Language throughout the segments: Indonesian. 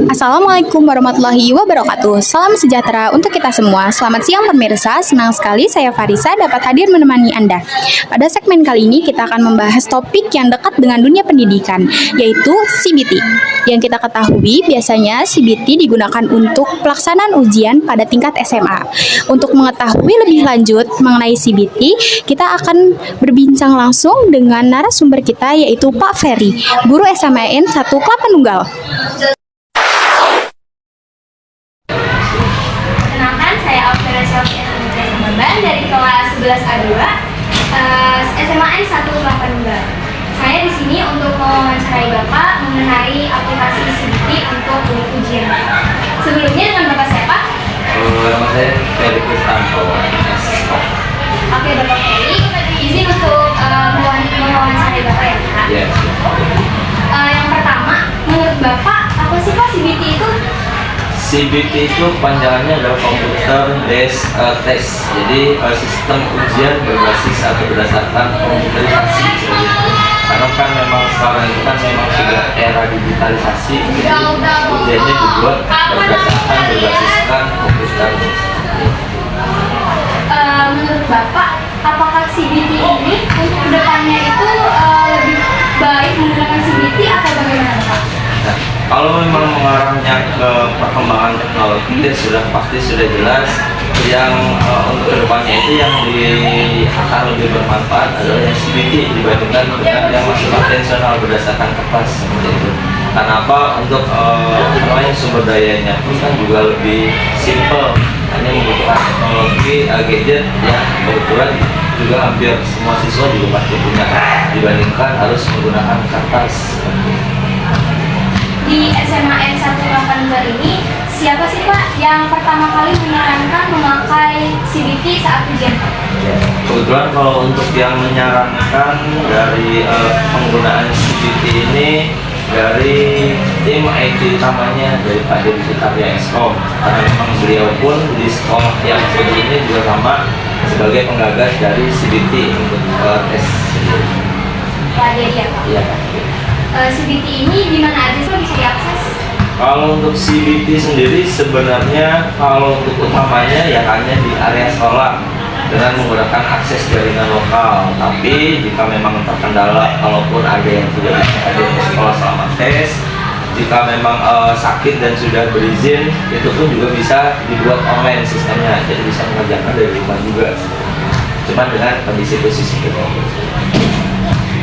Assalamualaikum warahmatullahi wabarakatuh. Salam sejahtera untuk kita semua. Selamat siang pemirsa, senang sekali saya Farisa dapat hadir menemani Anda. Pada segmen kali ini kita akan membahas topik yang dekat dengan dunia pendidikan, yaitu CBT. Yang kita ketahui biasanya CBT digunakan untuk pelaksanaan ujian pada tingkat SMA. Untuk mengetahui lebih lanjut mengenai CBT, kita akan berbincang langsung dengan narasumber kita yaitu Pak Ferry, guru SMAN 1 Kelapa Nunggal. Dari kelas 11A2 SMAN 1 Kelapa Nunggal. Saya di sini untuk mewawancarai Bapak mengenai aplikasi CBT untuk ujian. Sebelumnya dengan Bapak siapa? Nama saya Ferry Kristanto. Oke, Bapak Ferry, izin untuk mewawancarai Bapak ya, Pak? Yes. Yang pertama, menurut Bapak apa sih Pak CBT itu? CBT itu panjangannya adalah Computer Based Test. Jadi sistem ujian berbasis atau berdasarkan komputerisasi. Karena kan memang sekarang itu kan memang sudah era digitalisasi. Jadi ujiannya dibuat berbasiskan komputer. Menurut Bapak, apakah CBT ini untuk kedepannya itu lebih baik menggunakan CBT atau bagaimana Pak? Nah, kalau memang mengarahnya ke perkembangan teknologi pasti sudah jelas yang untuk kedepannya itu yang akan lebih bermanfaat adalah yang CBT dibandingkan dengan yang masih konvensional berdasarkan kertas seperti itu. Kenapa? Untuk sumber dayanya pun kan juga lebih simple, hanya membutuhkan teknologi gadget yang kebetulan juga hampir semua siswa juga pasti punya dibandingkan harus menggunakan kertas. Di SMAN 1 Kelapa Nunggal ini, siapa sih Pak yang pertama kali menyarankan memakai CBT saat ujian? Ya, kebetulan kalau untuk yang menyarankan dari penggunaan CBT ini dari tim IT utamanya dari Pak Dedi Sutarya Eskom, karena memang beliau pun di sekolah yang sebelumnya juga sama sebagai penggagas dari CBT untuk tes sendiri. Pak Dedi ya Pak? Iya. CBT ini di mana aja sih bisa diakses? Kalau untuk CBT sendiri sebenarnya kalau untuk utamanya ya hanya di area sekolah dengan menggunakan akses jaringan lokal. Tapi jika memang terkendala, kalaupun ada yang tidak bisa hadir ke sekolah selama tes, jika memang sakit dan sudah berizin, itu pun juga bisa dibuat online sistemnya, jadi bisa mengerjakan dari rumah juga. Cuman dengan kondisi posisi itu.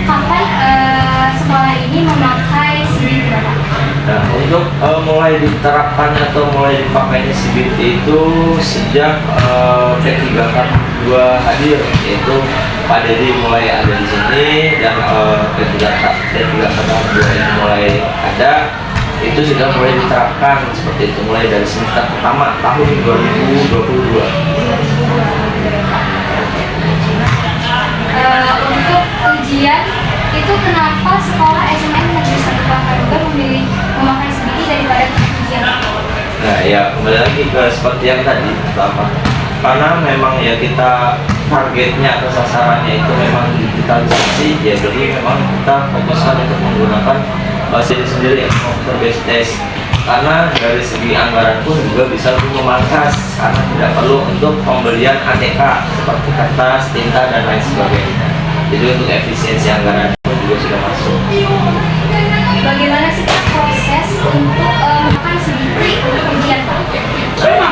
Kapan sekolah ini memakai CBT Bapak? Nah, untuk mulai diterapkan atau mulai dipakainya CBT itu sejak P3K2 hadir, yaitu Pak Dedi mulai ada di sini dan P3K2 ini mulai ada, itu sudah mulai diterapkan seperti itu mulai dari semester pertama tahun 2022. Untuk ujian itu kenapa sekolah SMAN Negeri 1 Kelapa Nunggal memilih memakai CBT daripada ujian? Nah ya, kembali lagi ke seperti yang tadi pertama, karena memang ya kita targetnya atau sasarannya itu memang digitalisasi, ya jadi memang kita fokuskan untuk menggunakan sendiri computer based test. Karena dari segi anggaran pun juga bisa lebih memangkas karena tidak perlu untuk pembelian ATK seperti kertas, tinta dan lain sebagainya. Jadi untuk efisiensi anggaran pun juga sudah masuk. Bagaimana sih Pak proses untuk memakai CBT untuk ujian?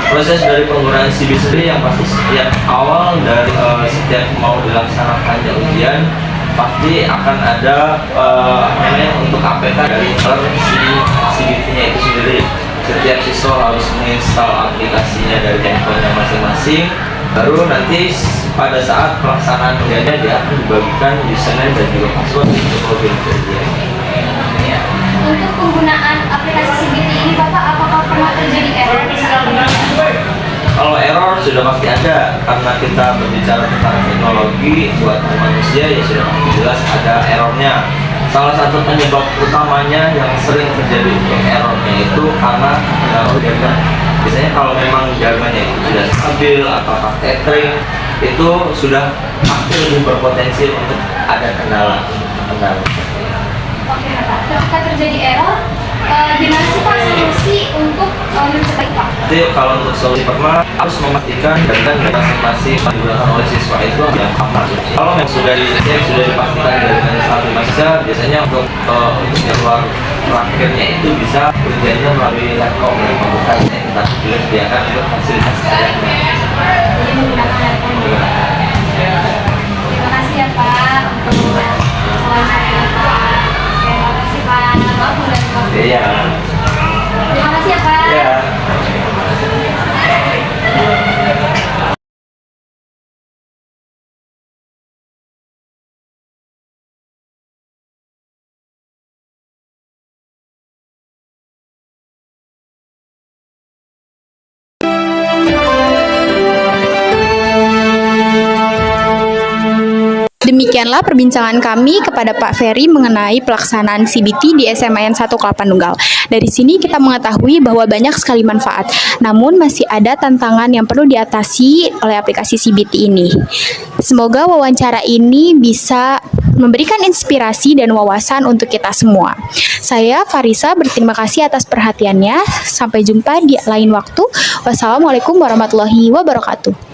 Proses dari penggunaan CBT sendiri yang pasti setiap awal dari setiap mau dilaksanakannya ujian pasti akan ada untuk APK dari CBT-nya itu sendiri. Setiap siswa harus menginstal aplikasinya dari handphone-nya masing-masing. Baru nanti pada saat pelaksanaan ujiannya dia akan dibagikan username dan juga password untuk login ke ujian. Untuk penggunaan aplikasi CBT ini Bapak, apakah pernah terjadi error saat penggunaan? Kalau error sudah pasti ada, karena kita berbicara tentang teknologi buatan manusia ya sudah pasti jelas ada errornya. Salah satu penyebab utamanya yang sering terjadi untuk errornya itu karena jargon. Biasanya kalau memang jargonnya itu tidak stabil atau tethering, itu sudah pasti lebih berpotensi untuk ada kendala. Oke Bapak, ketika terjadi error, gimana sih Pak Jadi kalau untuk solusi pertama harus memastikan dan masing-masing yang digunakan oleh siswa itu yang aman. Kalau yang sudah dipastikan dari satu mahasiswa, biasanya untuk yang luar prakirnya itu bisa kerjanya melalui laptop dan komputer yang kita sediakan untuk fasilitas kerjanya. Jadi menggunakan laptop. Terima kasih ya Pak untuk wawancara Bapak. Terima kasih Pak. Maaf udah waktu. Iya. Terima kasih ya Pak. Iya. Demikianlah perbincangan kami kepada Pak Ferry mengenai pelaksanaan CBT di SMAN 1 Kelapa Nunggal. Dari sini kita mengetahui bahwa banyak sekali manfaat, namun masih ada tantangan yang perlu diatasi oleh aplikasi CBT ini. Semoga wawancara ini bisa memberikan inspirasi dan wawasan untuk kita semua. Saya Farisa berterima kasih atas perhatiannya. Sampai jumpa di lain waktu. Wassalamualaikum warahmatullahi wabarakatuh.